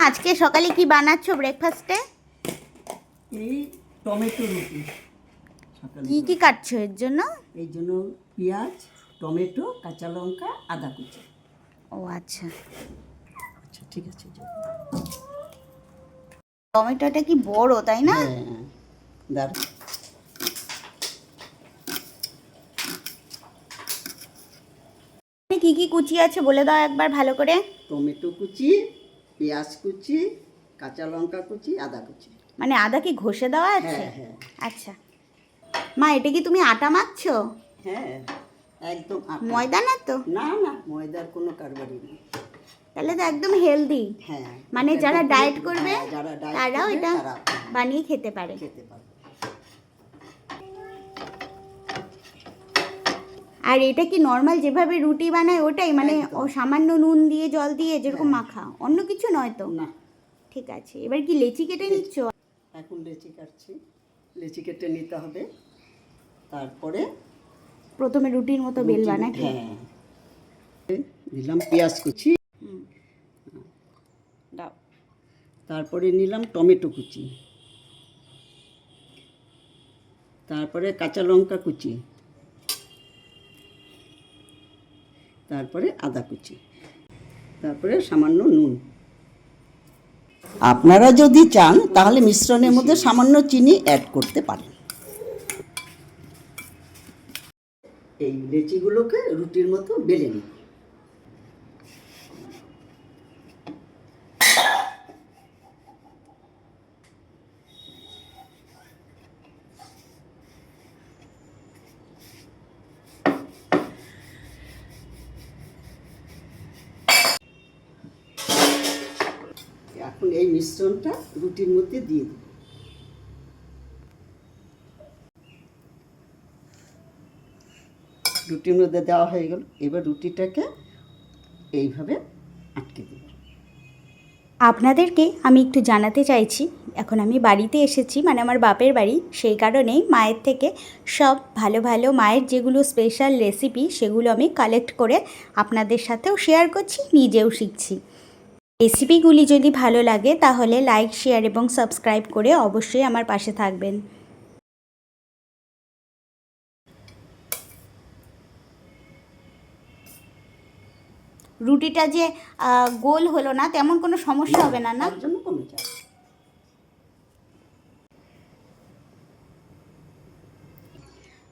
আজকে সকালে কি বানাচ্ছো ব্রেকফাস্টে? এই টমেটো রুটি সকালে। কি কি কাটছো এর জন্য? এই জন্য পেঁয়াজ, টমেটো, কাঁচা লঙ্কা, আদা কুচি। ও আচ্ছা, আচ্ছা ঠিক আছে। টমেটোটা কি বড় তাই না? হ্যাঁ দাঁড়ান। কি কি কুচি আছে বলে দাও একবার ভালো করে। টমেটো কুচি, পেঁয়াজ কুচি, কাঁচা লঙ্কা কুচি, আদা কুচি। মানে আদা কি ঘষে দেওয়া আছে? হ্যাঁ হ্যাঁ। আচ্ছা মা, এটা কি তুমি আটা মাখছো? হ্যাঁ একদম আটা। ময়দা না তো? না না, ময়দার কোনো কারবারই নেই। তাহলে তো একদম হেলদি। হ্যাঁ, মানে যারা ডায়েট করবে যারা ডায়েট তারাও করবে এটা তারা বানিয়ে খেতে পারে। আর এটা কি নর্মাল যেভাবে রুটি বানায় ওটাই, মানে ও সামান্য নুন দিয়ে জল দিয়ে যেরকম মাখা, অন্য কিছু নয় তো? না। ঠিক আছে, এবার কি লেচি কেটে নিচ্ছ? এখন লেচি কাটছি, লেচি কেটে নিতে হবে। তারপরে প্রথমে রুটির মতো বেলবা নাকি? হ্যাঁ, দিলাম পেঁয়াজ কুচি, দাও। তারপরে নিলাম টমেটো কুচি, তারপরে কাঁচা লঙ্কা কুচি, তারপরে আদা কুচি, তারপরে সামান্য নুন। আপনারা যদি চান তাহলে মিশ্রণের মধ্যে সামান্য চিনি অ্যাড করতে পারেন। এই লেচিগুলোকে রুটির মতো বেলে নিন। এখন এই মিশ্রণটা রুটির মধ্যে দিয়ে দিন। রুটির মধ্যে দেওয়া হয়ে গেল। এবার রুটিটাকে এইভাবে আটকে দেব। আপনাদেরকে আমি একটু জানাতে চাইছি, এখন আমি বাড়িতে এসেছি, মানে আমার বাপের বাড়ি, সেই কারণেই মায়ের থেকে সব ভালো ভালো মায়ের যেগুলো স্পেশাল রেসিপি সেগুলো আমি কালেক্ট করে আপনাদের সাথেও শেয়ার করছি, নিজেও শিখছি। রেসিপিগুলি যদি ভালো লাগে তাহলে লাইক, শেয়ার এবং সাবস্ক্রাইব করে অবশ্যই আমার পাশে থাকবেন। রুটিটা যে গোল হলো না তেমন কোনো সমস্যা হবে না? না, তার জন্য কমে যায়।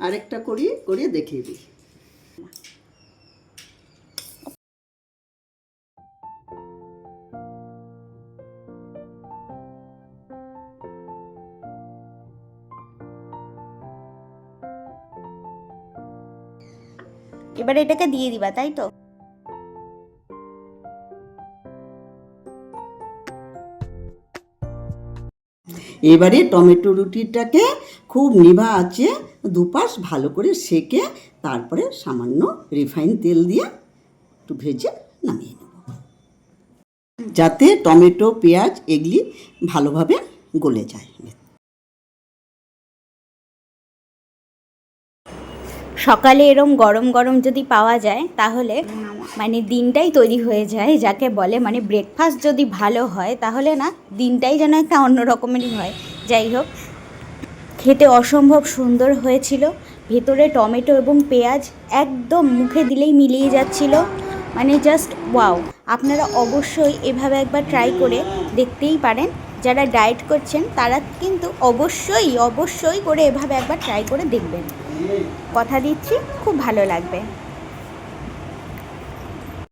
আরেকটা করে দেখিয়ে দিই। এবার এটাকে দিয়ে দিবা, তাই তো? এবারে টমেটো রুটিটাকে খুব নিভা আঁচে দুপাশ ভালো করে সেকে তারপরে সামান্য রিফাইন তেল দিয়ে একটু ভেজে নামিয়ে নেব, যাতে টমেটো, পেঁয়াজ এগুলি ভালোভাবে গলে যায়। সকালে এরম গরম গরম যদি পাওয়া যায় তাহলে মানে দিনটাই তৈরি হয়ে যায়, যাকে বলে মানে ব্রেকফাস্ট যদি ভালো হয় তাহলে না দিনটাই যেন একটা অন্য রকমেরই হয়। যাই হোক, খেতে অসম্ভব সুন্দর হয়েছিল। ভেতরে টমেটো এবং পেঁয়াজ একদম মুখে দিলেই মিলিয়ে যাচ্ছিল, মানে জাস্ট ওয়াও। আপনারা অবশ্যই এভাবে একবার ট্রাই করে দেখতেই পারেন। যারা ডায়েট করছেন তারা কিন্তু অবশ্যই করে এভাবে একবার ট্রাই করে দেখবেন। কথা দিচ্ছি খুব ভালো লাগবে।